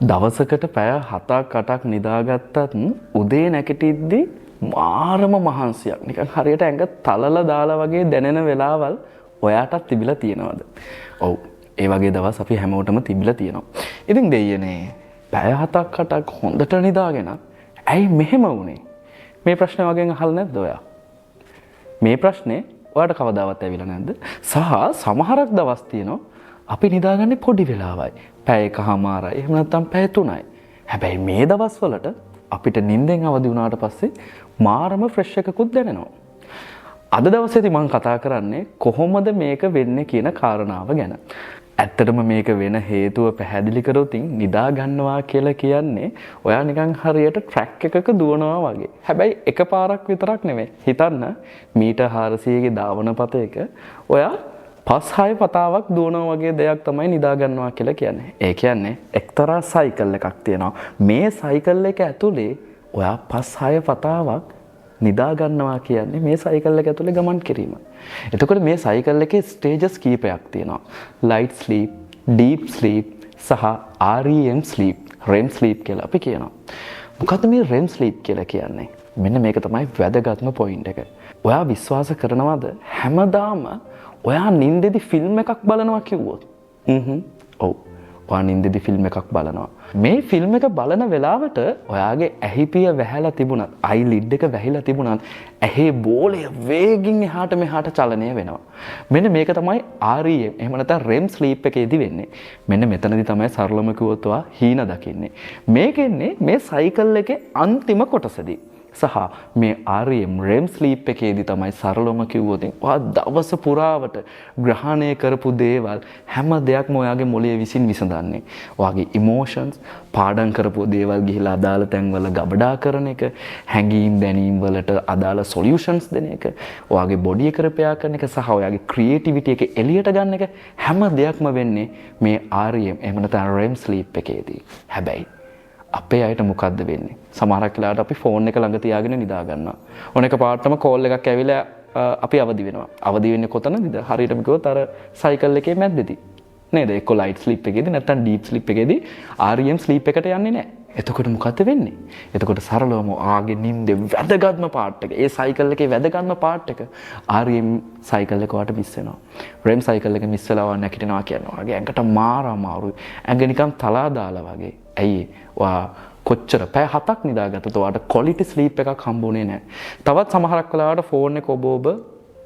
දවසකට පැය 7ක් 8ක් නිදාගත්තත් උදේ නැගිටිද්දි මාරම මහන්සියක්. නිකන් හරියට ඇඟ තලලා දාලා වගේ දැනෙන වෙලාවල් ඔයාටත් තිබිලා තියෙනවද? ඔව්. ඒ වගේ දවස් අපි හැමෝටම තිබිලා තියෙනවා. ඉතින් දෙයියනේ පැය 7ක් 8ක් හොඳට නිදාගෙන ඇයි මෙහෙම වුනේ? මේ ප්‍රශ්නේ වගේ අහලා නැද්ද ඔයා? මේ ප්‍රශ්නේ ඔයාට කවදාවත් ඇවිල්ලා නැද්ද? සහ සමහරක් දවස් තියෙනවා අපි නිදාගන්නේ පොඩි වෙලාවයි. පැය එකමාරයි. එහෙම නැත්නම් පැය 3යි. හැබැයි මේ දවස්වලට අපිට නිින්දෙන් අවදි වුණාට පස්සේ මාරම ෆ්‍රෙෂ් එකකුත් දැනෙනවා. අද දවසේදී මම කතා කරන්නේ කොහොමද මේක වෙන්නේ කියන කාරණාව ගැන. ඇත්තටම මේක වෙන හේතුව පැහැදිලි කරොත් නිදා ගන්නවා කියලා කියන්නේ ඔයා නිකන් හරියට ට්‍රැක් එකක දුවනවා වගේ. හැබැයි එකපාරක් විතරක් නෙමෙයි. හිතන්න මීටර් 400 ගේ ධාවන පතයක ඔයා 5-6 වතාවක් දුවනවා වගේ දෙයක් තමයි නිදා ගන්නවා කියලා කියන්නේ. ඒ කියන්නේ එක්තරා සයිකල් එකක් තියෙනවා. මේ සයිකල් එක ඇතුලේ ඔයා 5-6 වතාවක් නිදා ගන්නවා කියන්නේ මේ සයිකල් එක ඇතුලේ ගමන් කිරීම. එතකොට මේ සයිකල් එකේ ස්ටේජස් කීපයක් තියෙනවා. light sleep, deep sleep සහ REM sleep, REM sleep කියලා අපි කියනවා. මොකද්ද මේ REM sleep කියලා කියන්නේ? මෙන්න මේක තමයි වැදගත්ම පොයින්ට් එක. ඔයා විශ්වාස කරනවද හැමදාම ඔයා නින්දෙදි ෆිල්ම් එකක් බලනවා කිව්වොත්? ඔව්. ඔයා නින්දෙදි ෆිල්ම් එකක් බලනවා. මේ ෆිල්ම් එක බලන වෙලාවට ඔයාගේ ඇහිපිය වැහැලා තිබුණත්, අයිලිඩ් එක වැහිලා තිබුණත්, ඇහි බෝලය වේගින් එහාට මෙහාට චලනය වෙනවා. මෙන්න මේක තමයි REM. එහෙම නැත්නම් REM sleep එකේදී වෙන්නේ. මෙන්න මෙතනදී තමයි සරලම කිව්වොත් ඔයා හීන දකින්නේ. මේකෙන්නේ මේ සයිකල් එකේ අන්තිම කොටසදී. සහ මේ REM sleep එකේදී තමයි සරලවම කිව්වොත් ඔයා දවස පුරාවට ග්‍රහණය කරපු දේවල් හැම දෙයක්ම ඔයාගේ මොළයේ විසින් විසඳන්නේ. ඔයාගේ emotions, පාඩම් කරපු දේවල් ගිහිලා අදාළ තැන්වල ගබඩා කරන එක, හැඟීම් දැනීම් වලට අදාළ solutions දෙන එක, ඔයාගේ body එක repair කරන එක සහ ඔයාගේ creativity එක එළියට ගන්න එක හැම දෙයක්ම වෙන්නේ මේ REM එහෙම නැත්නම් REM sleep එකේදී. හැබැයි අපේ අයට මොකද්ද වෙන්නේ? සමහරක් වෙලාවට අපි ෆෝන් එක ළඟ තියාගෙන නිදා ගන්නවා. ඕන එක පාටම කෝල් එකක් ඇවිල්ලා අපි අවදි වෙනවා. අවදි වෙන්නේ කොතනද? හරියටම කිව්වොත් අර සයිකල් එකේ මැද්දේදී. නේද? එක්ක ලයිට් ස්ලිප් එකේදී නැත්නම් ඩීප් ස්ලිප් එකේදී REM ස්ලිප් එකට යන්නේ නැහැ. එතකොට මොකද වෙන්නේ? එතකොට සරලවම ආගේ නිින්දේ වැදගත්ම පාර්ට් එක. ඒ සයිකල් එකේ වැදගත්ම පාර්ට් එක REM සයිකල් එක වට මිස් වෙනවා. REM සයිකල් එක මිස් වෙලා නැගිටිනවා කියනවා. ආගේ ඇඟට මාර අමාරුයි. ඇඟ නිකන් තලා දාලා වගේ. ඇයි? ඔයා කොච්චර පැය 7ක් නිදාගත්තත් ඔයාට quality sleep එකක් හම්බුනේ නැහැ. තවත් සමහරක් වෙලාවට ෆෝන් එක ඔබ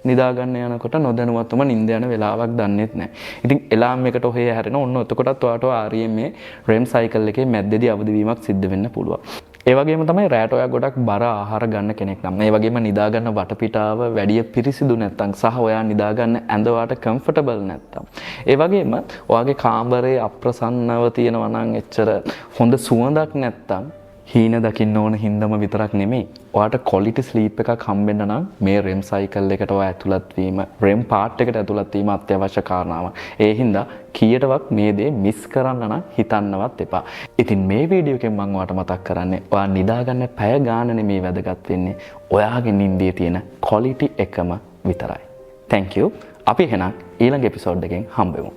නිදා ගන්න යනකොට නොදැනුවත්වම නිින්ද යන වෙලාවක් දන්නෙත් නැහැ. ඉතින් එලාම් එකට ඔහේ හැරෙන ඔන්න එතකොටත් ඔයාට REM මේ REM cycle එකේ මැද්දේදී අවදි වීමක් සිද්ධ වෙන්න පුළුවන්. ඒ වගේම තමයි රැට ඔයා ගොඩක් බර ආහාර ගන්න කෙනෙක් නම් ඒ වගේම නිදා ගන්න වටපිටාව වැඩි පිරිසිදු නැත්නම් සහ ඔයා නිදා ගන්න ඇඳ වාට කම්ෆර්ටබල් නැත්නම් ඒ වගේම ඔයාගේ කාමරේ අප්‍රසන්නව තියෙනවා නම් එච්චර හොඳ සුවඳක් නැත්නම් හීන දකින්න ඕන හින්දම විතරක් නෙමෙයි ඔයාට quality sleep එකක් හම්බෙන්න නම් මේ REM cycle එකට ඔයා ඇතුළත් වීම REM part එකට ඇතුළත් වීම අත්‍යවශ්‍ය කාරණාවක්. ඒ හින්දා කීයටවත් මේ දේ මිස් කරන්න නම් හිතන්නවත් එපා. ඉතින් මේ වීඩියෝ එකෙන් මම ඔයාලට මතක් කරන්නේ ඔයා නිදා ගන්න පැය ගාන නෙමේ වැදගත් වෙන්නේ ඔයාගේ නිින්දේ තියෙන quality එකම විතරයි. Thank you. අපි එහෙනම් ඊළඟ එපිසෝඩ් එකෙන් හම්බෙමු.